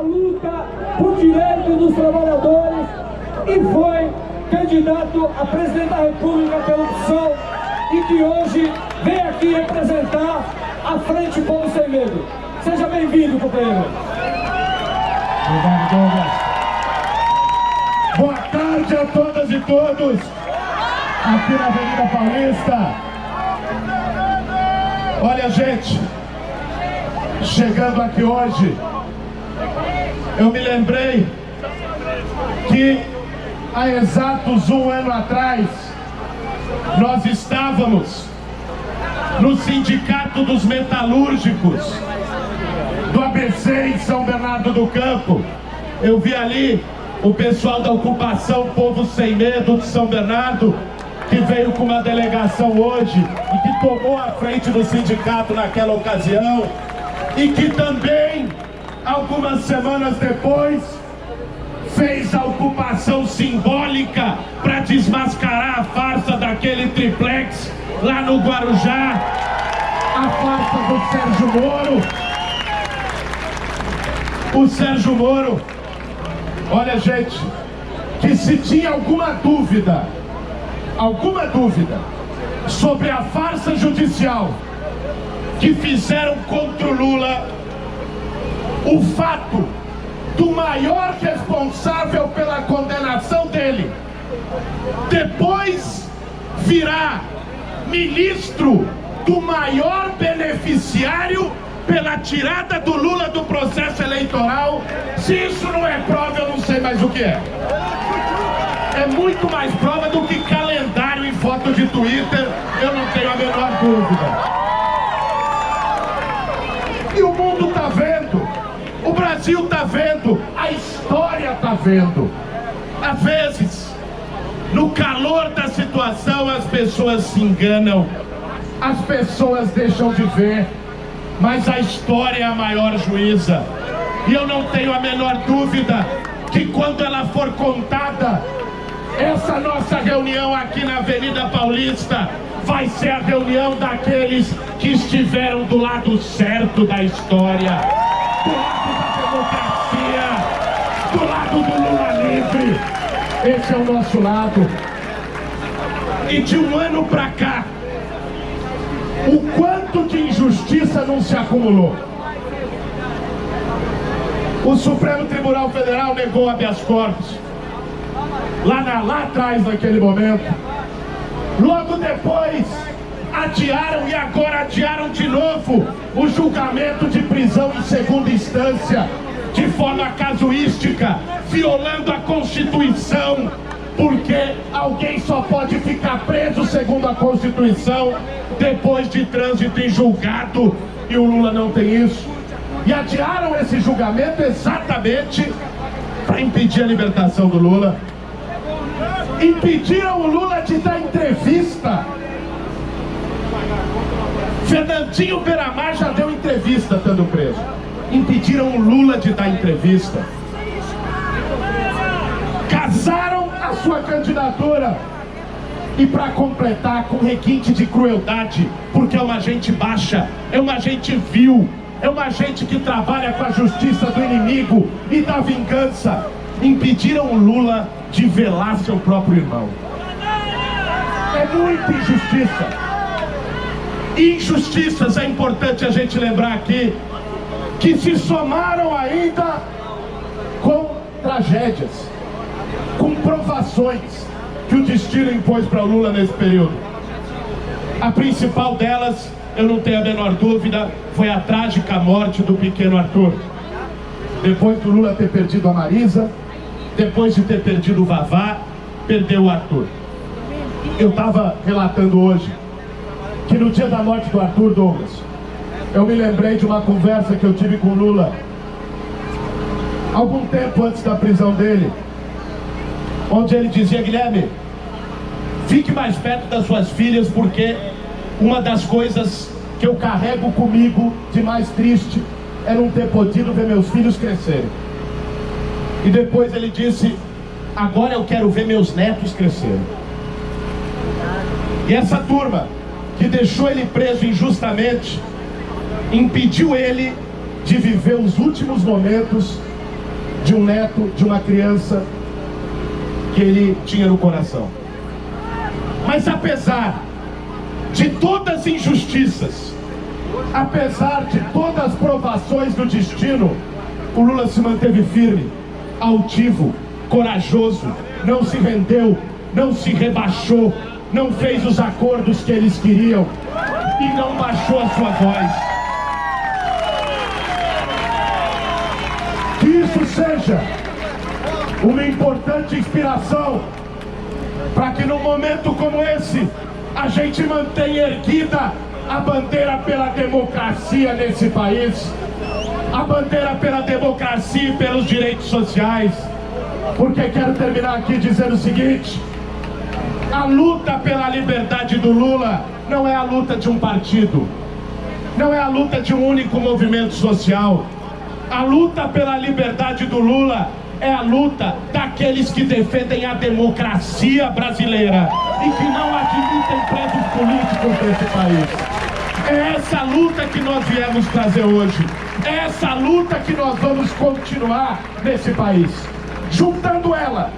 a luta por direito dos trabalhadores e foi candidato a presidente da República pela PSOL e que hoje vem aqui representar a Frente Povo Sem Medo. Seja bem-vindo, companheiro. Obrigado, Douglas. Boa tarde a todas e todos aqui na Avenida Paulista. Olha, gente, chegando aqui hoje, eu me lembrei que há exatos 1 ano atrás nós estávamos no Sindicato dos Metalúrgicos do ABC em São Bernardo do Campo. Eu vi ali o pessoal da ocupação Povo Sem Medo de São Bernardo, que veio com uma delegação hoje e que tomou a frente do sindicato naquela ocasião e que também, algumas semanas depois, fez a ocupação simbólica para desmascarar a farsa daquele triplex lá no Guarujá, a farsa do Sérgio Moro. O Sérgio Moro, olha, gente, que se tinha alguma dúvida sobre a farsa judicial que fizeram contra o Lula, o fato do maior responsável pela condenação dele depois virar ministro do maior beneficiário pela tirada do Lula do processo eleitoral, se isso não é prova, eu não sei mais o que é. É muito mais prova do que calendário em foto de Twitter, eu não tenho a menor dúvida. E o mundo tá vendo, o Brasil tá vendo, a história tá vendo. Às vezes, no calor da situação, as pessoas se enganam, as pessoas deixam de ver, mas a história é a maior juíza. E eu não tenho a menor dúvida que quando ela for contada, essa nossa reunião aqui na Avenida Paulista vai ser a reunião daqueles que estiveram do lado certo da história, do lado da democracia, do lado do Lula livre. Esse é o nosso lado. E de 1 ano pra cá, o quanto de injustiça não se acumulou. O Supremo Tribunal Federal negou habeas corpus lá atrás, naquele momento. Logo depois adiaram, e agora adiaram de novo o julgamento de prisão em segunda instância, de forma casuística, violando a Constituição, porque alguém só pode ficar preso, segundo a Constituição, depois de trânsito em julgado, e o Lula não tem isso. E adiaram esse julgamento exatamente para impedir a libertação do Lula. Impediram o Lula de dar entrevista. Fernandinho Beiramar já deu entrevista estando preso. Impediram o Lula de dar entrevista. Casaram a sua candidatura. E para completar, com requinte de crueldade, porque é uma gente baixa, é uma gente vil, é uma gente que trabalha com a justiça do inimigo e da vingança. Impediram o Lula de velar seu próprio irmão. É muita injustiça. Injustiças, é importante a gente lembrar aqui, que se somaram ainda com tragédias, com provações que o destino impôs para o Lula nesse período. A principal delas, eu não tenho a menor dúvida, foi a trágica morte do pequeno Arthur. Depois do Lula ter perdido a Marisa, depois de ter perdido o Vavá, perdeu o Arthur. Eu estava relatando hoje que no dia da morte do Arthur, Douglas, eu me lembrei de uma conversa que eu tive com o Lula algum tempo antes da prisão dele, onde ele dizia: Guilherme, fique mais perto das suas filhas, porque uma das coisas que eu carrego comigo de mais triste é não ter podido ver meus filhos crescerem. E depois ele disse: agora eu quero ver meus netos crescerem. E essa turma que deixou ele preso injustamente impediu ele de viver os últimos momentos de um neto, de uma criança que ele tinha no coração. Mas apesar de todas as injustiças, apesar de todas as provações do destino, o Lula se manteve firme, altivo, corajoso, não se rendeu, não se rebaixou, não fez os acordos que eles queriam e não baixou a sua voz. Que isso seja uma importante inspiração para que num momento como esse a gente mantenha erguida a bandeira pela democracia nesse país, a bandeira pela democracia e pelos direitos sociais. Porque quero terminar aqui dizendo o seguinte: a luta pela liberdade do Lula não é a luta de um partido, não é a luta de um único movimento social. A luta pela liberdade do Lula é a luta daqueles que defendem a democracia brasileira e que não admitem presos políticos desse país. É essa luta que nós viemos trazer hoje. É essa luta que nós vamos continuar nesse país. Juntando ela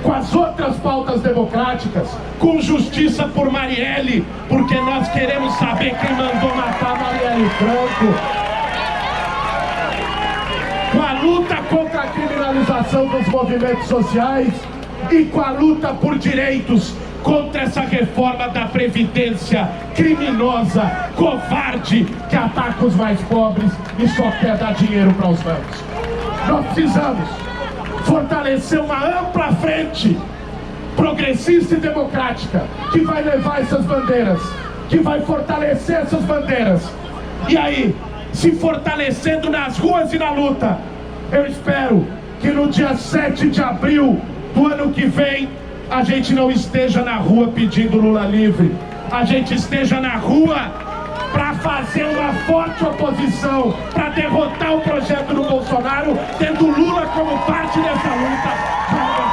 com as outras pautas democráticas, com justiça por Marielle, porque nós queremos saber quem mandou matar Marielle Franco, com a luta contra a criminalização dos movimentos sociais e com a luta por direitos contra essa reforma da Previdência criminosa, covarde, que ataca os mais pobres e só quer dar dinheiro para os bancos. Nós precisamos fortalecer uma ampla frente progressista e democrática que vai levar essas bandeiras, que vai fortalecer essas bandeiras. E aí, se fortalecendo nas ruas e na luta, eu espero que no dia 7 de abril do ano que vem a gente não esteja na rua pedindo Lula livre, a gente esteja na rua para fazer uma forte oposição, para derrotar o projeto do Bolsonaro, tendo Lula como parte dessa luta.